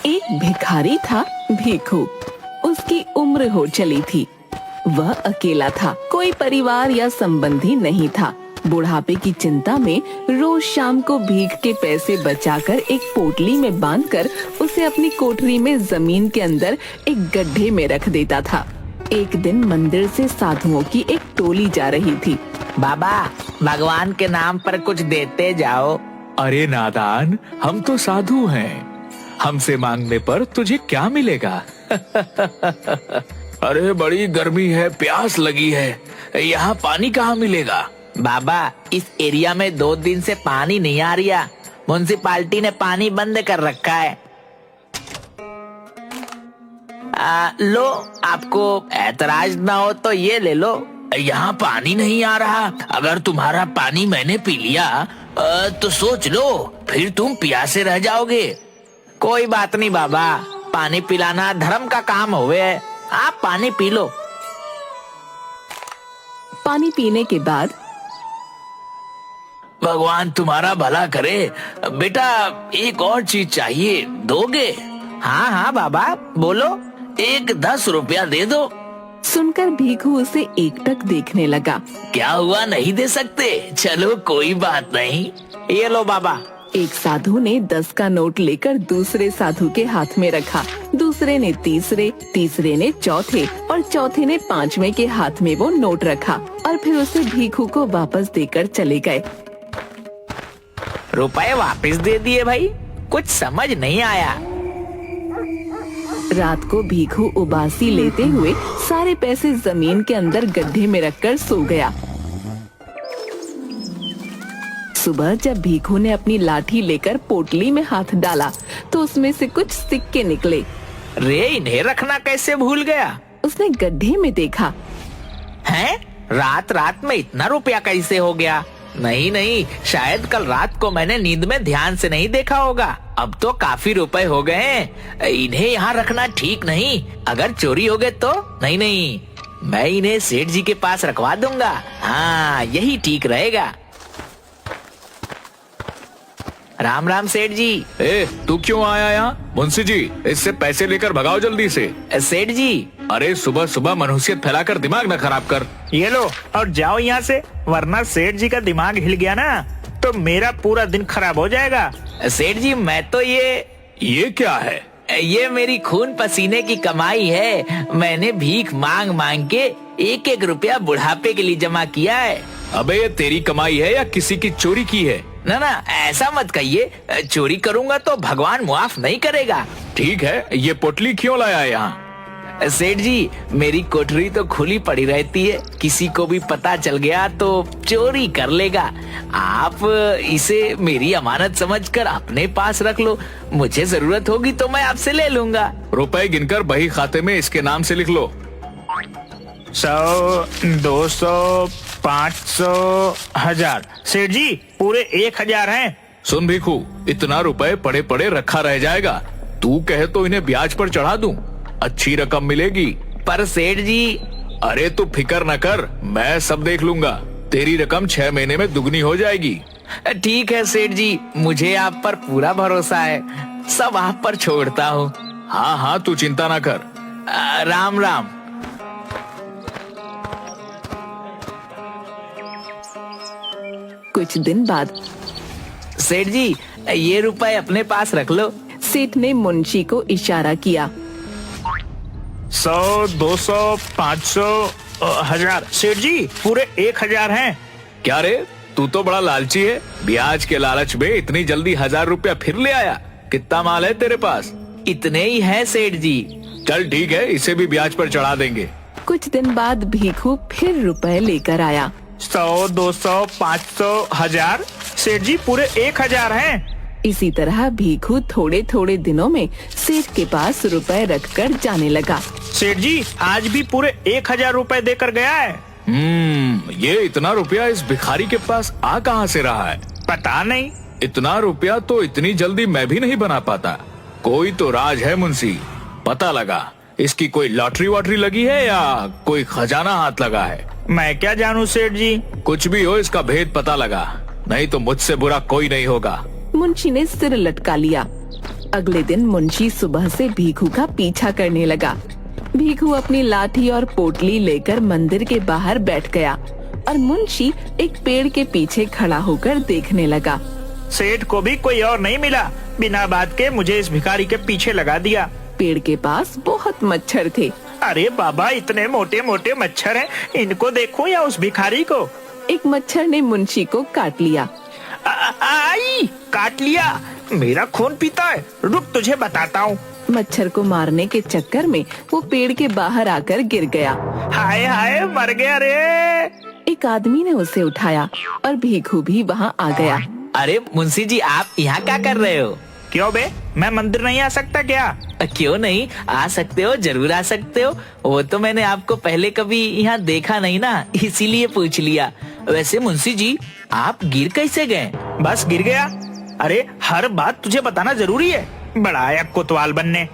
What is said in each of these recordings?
एक भिखारी था भीखू। उसकी उम्र हो चली थी। वह अकेला था, कोई परिवार या संबंधी नहीं था। बुढ़ापे की चिंता में रोज शाम को भीख के पैसे बचाकर एक पोटली में बांधकर उसे अपनी कोठरी में जमीन के अंदर एक गड्ढे में रख देता था। एक दिन मंदिर से साधुओं की एक टोली जा रही थी। बाबा, भगवान के नाम पर कुछ देते जाओ। अरे नादान, हम तो साधु हैं। हमसे मांगने पर तुझे क्या मिलेगा? अरे बड़ी गर्मी है, प्यास लगी है, यहाँ पानी कहाँ मिलेगा? बाबा, इस एरिया में 2 दिन से पानी नहीं आ रहा। म्युनिसिपालिटी ने पानी बंद कर रखा है। लो, आपको एतराज ना हो तो ये ले लो। यहाँ पानी नहीं आ रहा। अगर तुम्हारा पानी मैंने पी लिया तो सोच लो, फिर तुम प्यासे रह जाओगे। कोई बात नहीं बाबा, पानी पिलाना धर्म का काम होवे। आप पानी पी लो। पानी पीने के बाद भगवान तुम्हारा भला करे। बेटा, एक और चीज चाहिए, दोगे? हाँ हाँ बाबा, बोलो। एक 10 रुपया दे दो। सुनकर भीखू उसे एकटक देखने लगा। क्या हुआ, नहीं दे सकते? चलो कोई बात नहीं। ये लो बाबा। एक साधु ने 10 का नोट लेकर दूसरे साधु के हाथ में रखा। दूसरे ने तीसरे, तीसरे ने चौथे और चौथे ने 5वें के हाथ में वो नोट रखा और फिर उसे भीखू को वापस देकर चले गए। रुपए वापस दे दिए भाई, कुछ समझ नहीं आया। रात को भीखू उबासी लेते हुए सारे पैसे जमीन के अंदर गड्ढे में रखकर सो गया। सुबह जब भीखू ने अपनी लाठी लेकर पोटली में हाथ डाला तो उसमें से कुछ सिक्के निकले। रे, इन्हें रखना कैसे भूल गया? उसने गड्ढे में देखा। हैं? रात रात में इतना रुपया कैसे हो गया? नहीं नहीं, शायद कल रात को मैंने नींद में ध्यान से नहीं देखा होगा। अब तो काफी रुपए हो गए हैं। इन्हें यहाँ रखना ठीक नहीं। अगर चोरी हो गए तो? नहीं नहीं, मैं इन्हें सेठ जी के पास रखवा दूंगा। हाँ, यही ठीक रहेगा। राम राम सेठ जी। तू क्यों आया यहाँ? मुंशी जी, इससे पैसे लेकर भगाओ जल्दी से। सेठ जी। अरे सुबह सुबह मनहूसियत फैलाकर दिमाग न खराब कर। ये लो और जाओ यहाँ से, वरना सेठ जी का दिमाग हिल गया ना तो मेरा पूरा दिन खराब हो जाएगा। सेठ जी, मैं तो ये क्या है? ये मेरी खून पसीने की कमाई है। मैंने भीख मांग मांग के 1-1 रुपया बुढ़ापे के लिए जमा किया है। अबे, ये तेरी कमाई है या किसी की चोरी की है? ना ना, ऐसा मत कहिए। चोरी करूंगा तो भगवान माफ नहीं करेगा। ठीक है, ये पोटली क्यों लाया है यहाँ? सेठ जी, मेरी कोठरी तो खुली पड़ी रहती है। किसी को भी पता चल गया तो चोरी कर लेगा। आप इसे मेरी अमानत समझकर अपने पास रख लो। मुझे जरूरत होगी तो मैं आपसे ले लूंगा। रुपए गिनकर बही खाते में इसके नाम से लिख लो। 100, 200, 500, 1000। सेठ जी, पूरे 1000 हैं। सुन भीखू, इतना रुपए पड़े पड़े रखा रह जाएगा। तू कहे तो इन्हें ब्याज पर चढ़ा दूं, अच्छी रकम मिलेगी। पर सेठ जी। अरे तू फिक्र न कर, मैं सब देख लूंगा। तेरी रकम 6 महीने में दुगनी हो जाएगी। ठीक है सेठ जी, मुझे आप पर पूरा भरोसा है। सब आप पर छोड़ता हूँ। हाँ हाँ, तू चिंता ना कर। राम राम। कुछ दिन बाद सेठ जी, ये रुपए अपने पास रख लो। सेठ ने मुंशी को इशारा किया। 100, 200, 500, 1000। सेठ जी, पूरे 1000 हैं। क्या रे, तू तो बड़ा लालची है। ब्याज के लालच में इतनी जल्दी 1000 रुपया फिर ले आया। कितना माल है तेरे पास? इतने ही है सेठ जी। चल ठीक है, इसे भी ब्याज पर चढ़ा देंगे। कुछ दिन बाद भीखू फिर रुपए लेकर आया। 100, 200, 500, 1000। सेठ जी, पूरे 1000 हैं। इसी तरह भीखू थोड़े थोड़े दिनों में सेठ के पास रुपए रखकर जाने लगा। सेठ जी, आज भी पूरे 1000 रुपए देकर गया है। ये इतना रुपया इस भिखारी के पास आ कहाँ से रहा है? पता नहीं। इतना रुपया तो इतनी जल्दी मैं भी नहीं बना पाता। कोई तो राज है मुंशी, पता लगा। इसकी कोई लॉटरी वॉटरी लगी है या कोई खजाना हाथ लगा है? मैं क्या जानूं सेठ जी। कुछ भी हो, इसका भेद पता लगा, नहीं तो मुझसे बुरा कोई नहीं होगा। मुंशी ने सिर लटका लिया। अगले दिन मुंशी सुबह से भीखू का पीछा करने लगा। भीखू अपनी लाठी और पोटली लेकर मंदिर के बाहर बैठ गया और मुंशी एक पेड़ के पीछे खड़ा होकर देखने लगा। सेठ को भी कोई और नहीं मिला, बिना बात के मुझे इस भिखारी के पीछे लगा दिया। पेड़ के पास बहुत मच्छर थे। अरे बाबा, इतने मोटे मोटे मच्छर हैं, इनको देखो या उस भिखारी को। एक मच्छर ने मुंशी को काट लिया। आई, काट लिया, मेरा खून पीता है, रुक तुझे बताता हूँ। मच्छर को मारने के चक्कर में वो पेड़ के बाहर आकर गिर गया। हाय हाय, मर गया रे। एक आदमी ने उसे उठाया और भीखू भी वहाँ आ गया। अरे मुंशी जी, आप यहाँ क्या कर रहे हो? क्यों बे, मैं मंदिर नहीं आ सकता क्या? क्यों नहीं आ सकते हो, जरूर आ सकते हो। वो तो मैंने आपको पहले कभी यहाँ देखा नहीं ना, इसीलिए पूछ लिया। वैसे मुंशी जी, आप गिर कैसे गए? बस गिर गया। अरे हर बात तुझे बताना जरूरी है, बड़ा आया कोतवाल बनने।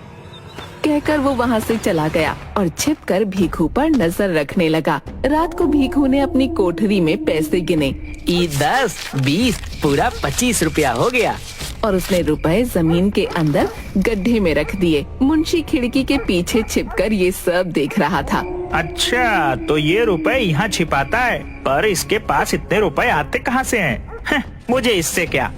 कहकर वो वहाँ से चला गया और छिपकर भीखू पर नजर रखने लगा। रात को भीखू ने अपनी कोठरी में पैसे गिने। 10, 20, पूरा 25 रुपया हो गया। और उसने रुपए जमीन के अंदर गड्ढे में रख दिए। मुंशी खिड़की के पीछे छिपकर ये सब देख रहा था। अच्छा, तो ये रुपए यहाँ छिपाता है, पर इसके पास इतने रुपए आते कहाँ से हैं? मुझे इससे क्या।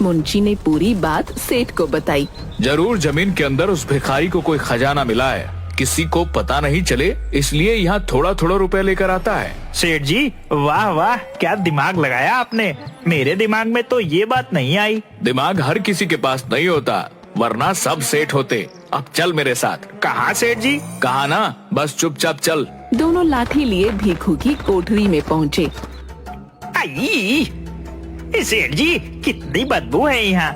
मुंशी ने पूरी बात सेठ को बताई। जरूर जमीन के अंदर उस भिखारी को कोई खजाना मिला है, किसी को पता नहीं चले, इसलिए यहाँ थोड़ा थोड़ा रुपए लेकर आता है। सेठ जी, वाह वाह, क्या दिमाग लगाया आपने। मेरे दिमाग में तो ये बात नहीं आई। दिमाग हर किसी के पास नहीं होता, वरना सब सेठ होते। अब चल मेरे साथ। कहाँ सेठ जी? कहा ना, बस चुपचाप चल। दोनों लाठी लिए भीखू की कोठरी में पहुँचे। आई, सेठ जी, कितनी बदबू है यहाँ।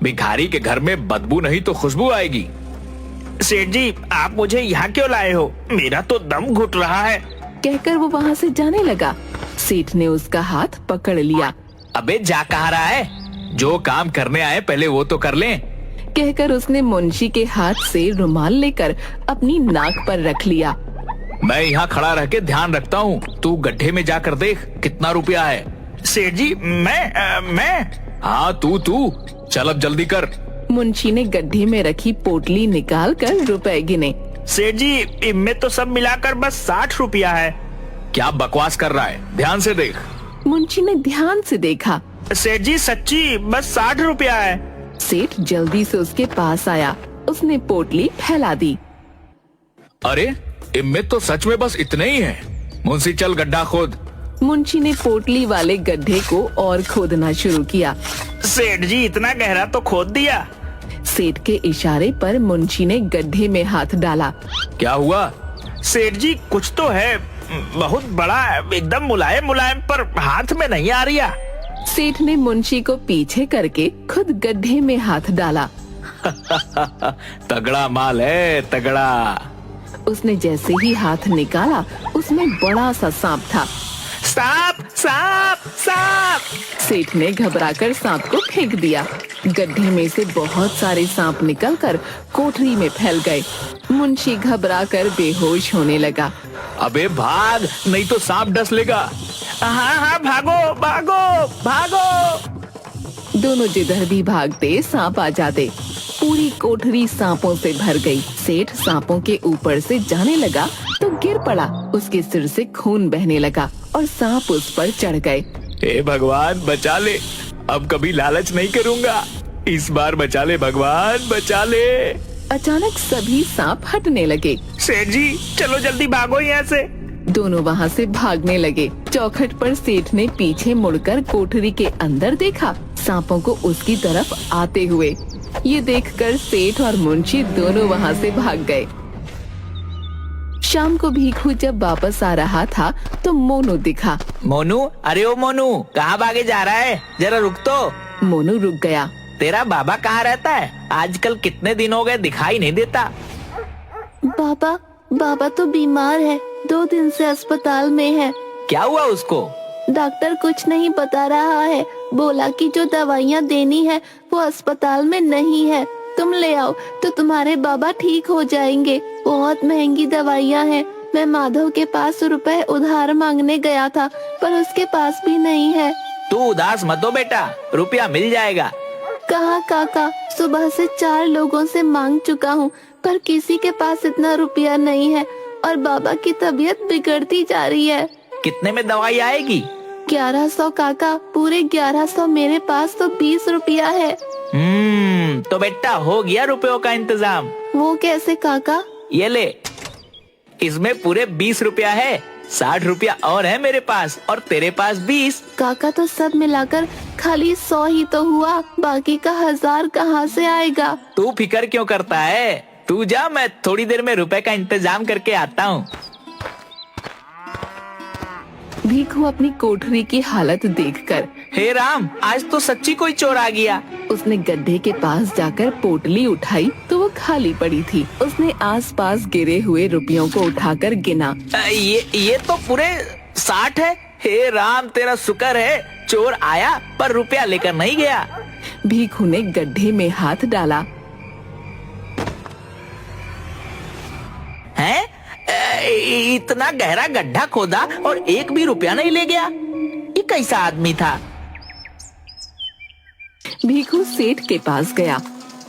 भिखारी के घर में बदबू नहीं तो खुशबू आएगी। सेठ जी, आप मुझे यहाँ क्यों लाए हो? मेरा तो दम घुट रहा है। कहकर वो वहाँ से जाने लगा। सेठ ने उसका हाथ पकड़ लिया। अबे जा कहाँ रहा है? जो काम करने आए पहले वो तो कर लें। कहकर उसने मुंशी के हाथ से रुमाल लेकर अपनी नाक पर रख लिया। मैं यहाँ खड़ा रह के ध्यान रखता हूँ, तू गड्ढे में जाकर देख कितना रुपया है। सेठ जी, मैं हाँ तू चल, अब जल्दी कर। मुंशी ने गड्ढे में रखी पोटली निकाल कर रुपए गिने। सेठ जी, इनमें तो सब मिलाकर बस 60 रुपया है। क्या बकवास कर रहा है, ध्यान से देख। मुंशी ने ध्यान से देखा। सेठ जी, सच्ची बस 60 रुपया है। सेठ जल्दी से उसके पास आया। उसने पोटली फैला दी। अरे इनमें तो सच में बस इतने ही है। मुंशी चल गड्ढा खोद। मुंशी ने पोटली वाले गड्ढे को और खोदना शुरू किया। सेठ जी, इतना गहरा तो खोद दिया। सेठ के इशारे पर मुंशी ने गड्ढे में हाथ डाला। क्या हुआ? सेठ जी, कुछ तो है, बहुत बड़ा है, एकदम मुलायम मुलायम, पर हाथ में नहीं आ रहा। सेठ ने मुंशी को पीछे करके खुद गड्ढे में हाथ डाला। तगड़ा माल है, तगड़ा। उसने जैसे ही हाथ निकाला, उसमें बड़ा सा सांप था। सांप, सांप, सांप! सेठ ने घबराकर सांप को फेंक दिया। गड्ढे में से बहुत सारे सांप निकलकर कोठरी में फैल गए। मुंशी घबराकर बेहोश होने लगा। अबे भाग, नहीं तो सांप डस लेगा। हाँ हाँ, भागो भागो भागो। दोनों जिधर भी भागते सांप आ जाते। पूरी कोठरी सांपों से भर गई। सेठ सांपों के ऊपर से जाने लगा तो गिर पड़ा। उसके सिर से खून बहने लगा और सांप उस पर चढ़ गए। हे भगवान बचा ले, अब कभी लालच नहीं करूँगा, इस बार बचा ले भगवान, बचा ले। अचानक सभी सांप हटने लगे। सेठ जी, चलो जल्दी भागो यहाँ से। दोनों वहाँ से भागने लगे। चौखट पर सेठ ने पीछे मुड़कर कोठरी के अंदर देखा, सांपों को उसकी तरफ आते हुए। ये देखकर सेठ और मुंशी दोनों वहाँ से भाग गए। शाम को भीखू जब वापस आ रहा था तो मोनू दिखा। मोनू, अरे ओ मोनू, कहाँ भागे जा रहा है? जरा रुक तो। मोनू रुक गया। तेरा बाबा कहाँ रहता है? आजकल कितने दिन हो गए दिखाई नहीं देता। बाबा तो बीमार है, 2 दिन से अस्पताल में है। क्या हुआ उसको? डॉक्टर कुछ नहीं बता रहा है, बोला कि जो दवाइयाँ देनी है वो अस्पताल में नहीं है, तुम ले आओ तो तुम्हारे बाबा ठीक हो जाएंगे। बहुत महंगी दवाइयाँ हैं। मैं माधव के पास रुपए उधार मांगने गया था, पर उसके पास भी नहीं है। तू उदास मत हो बेटा, रुपया मिल जाएगा। कहाँ काका, सुबह से 4 लोगों से मांग चुका हूँ, पर किसी के पास इतना रुपया नहीं है और बाबा की तबीयत बिगड़ती जा रही है। कितने में दवाई आएगी? 1100 काका, पूरे 1100। मेरे पास तो 20 रुपया है। तो बेटा हो गया रुपयों का इंतजाम। वो कैसे काका? ये ले, इसमें पूरे 20 रुपया है। 60 रुपया और है मेरे पास, और तेरे पास 20। काका तो सब मिलाकर खाली 100 ही तो हुआ, बाकी का 1000 कहाँ से आएगा? तू फिकर क्यों करता है? तू जा, मैं थोड़ी देर में रुपए का इंतजाम करके आता हूँ। भीखू अपनी कोठरी की हालत देखकर, हे राम, आज तो सच्ची कोई चोर आ गया। उसने गड्ढे के पास जाकर पोटली उठाई तो वो खाली पड़ी थी। उसने आसपास गिरे हुए रुपयों को उठाकर गिना। ये तो पूरे 60 है। हे राम, तेरा शुक्र है, चोर आया पर रुपया लेकर नहीं गया। भीखू ने गड्ढे में हाथ डाला। हैं? इतना गहरा गड्ढा खोदा और एक भी रुपया नहीं ले गया। ये कैसा आदमी था? भीखू सेठ के पास गया।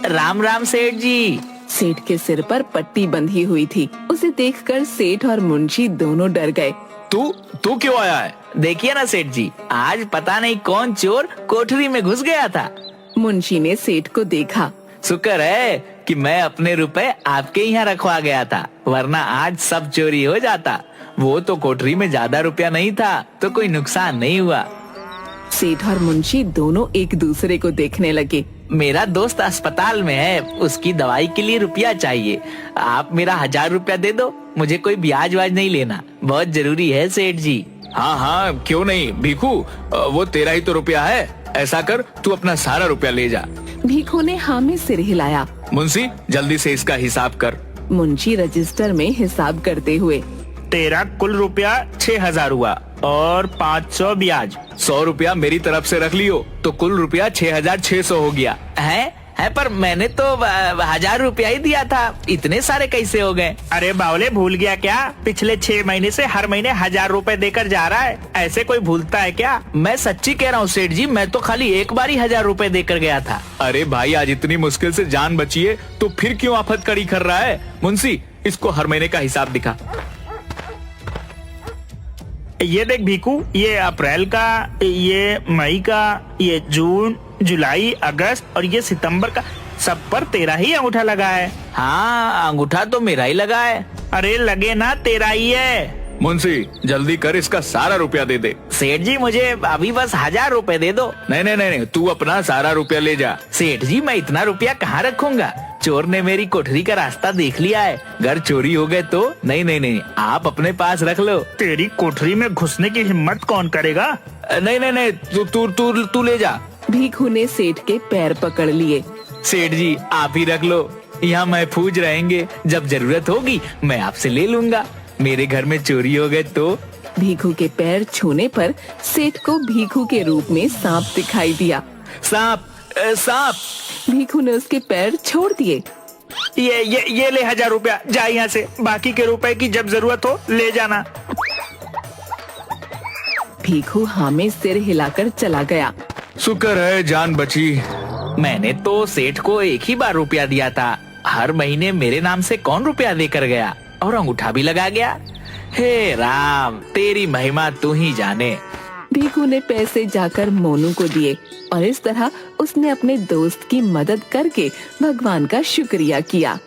राम राम सेठ जी। सेठ के सिर पर पट्टी बंधी हुई थी। उसे देखकर सेठ और मुंशी दोनों डर गए। तू क्यों आया है? देखिए ना सेठ जी, आज पता नहीं कौन चोर कोठरी में घुस गया था। मुंशी ने सेठ को देखा। शुक्र है कि मैं अपने रुपए आपके यहाँ रखवा गया था, वरना आज सब चोरी हो जाता। वो तो कोठरी में ज्यादा रुपया नहीं था, तो कोई नुकसान नहीं हुआ। सेठ और मुंशी दोनों एक दूसरे को देखने लगे। मेरा दोस्त अस्पताल में है, उसकी दवाई के लिए रुपया चाहिए। आप मेरा 1000 रुपया दे दो, मुझे कोई ब्याज वाज नहीं लेना, बहुत जरूरी है सेठ जी। हाँ, क्यों नहीं भीखू, वो तेरा ही तो रुपया है। ऐसा कर, तू अपना सारा रुपया ले जा। भीखू ने हाँ में सिर हिलाया। मुंशी, जल्दी से इसका हिसाब कर। मुंशी रजिस्टर में हिसाब करते हुए, तेरा कुल रुपया 6000 हुआ और 500 ब्याज। 100 रुपया मेरी तरफ से रख लियो, तो कुल रुपया 6600 हो गया। है पर मैंने तो 1000 रुपया ही दिया था, इतने सारे कैसे हो गए? अरे बावले, भूल गया क्या? पिछले 6 महीने से हर महीने 1000 रुपए देकर जा रहा है। ऐसे कोई भूलता है क्या? मैं सच्ची कह रहा हूँ सेठ जी, मैं तो खाली एक बार ही 1000 रुपए देकर गया था। अरे भाई, आज इतनी मुश्किल से जान बची है, तो फिर क्यों आफत कड़ी कर रहा है? मुंशी, इसको हर महीने का हिसाब दिखा। ये देख भीखू, ये अप्रैल का, ये मई का, ये जून, जुलाई, अगस्त और ये सितंबर का, सब पर तेरा ही अंगूठा लगा है। हाँ, अंगूठा तो मेरा ही लगा है। अरे लगे ना, तेरा ही है। मुंशी, जल्दी कर, इसका सारा रुपया दे दे। सेठ जी, मुझे अभी बस 1000 रुपए दे दो। नहीं, तू अपना सारा रुपया ले जा। सेठ जी, मैं इतना रुपया कहाँ रखूंगा? चोर ने मेरी कोठरी का रास्ता देख लिया है, घर चोरी हो गए तो। नहीं, आप अपने पास रख लो। तेरी कोठरी में घुसने की हिम्मत कौन करेगा? नहीं, तू ले जा। भीखू ने सेठ के पैर पकड़ लिए। सेठ जी, आप ही रख लो, यहाँ महफूज रहेंगे। जब जरूरत होगी मैं आपसे ले लूंगा। मेरे घर में चोरी हो गए तो। भीखू के पैर छूने पर सेठ को भीखू के रूप में सांप दिखाई दिया। सांप! भीखू ने उसके पैर छोड़ दिए। ये ले 1000 रुपया, जा यहाँ से। बाकी के रुपए की जब जरूरत हो ले जाना। भीखू हाँ में सिर हिलाकर चला गया। शुक्र है जान बची। मैंने तो सेठ को एक ही बार रुपया दिया था, हर महीने मेरे नाम से कौन रुपया देकर गया, और अंगूठा भी लगा गया। हे राम, तेरी महिमा तू ही जाने। भीखू ने पैसे जाकर मोनू को दिए और इस तरह उसने अपने दोस्त की मदद करके भगवान का शुक्रिया किया।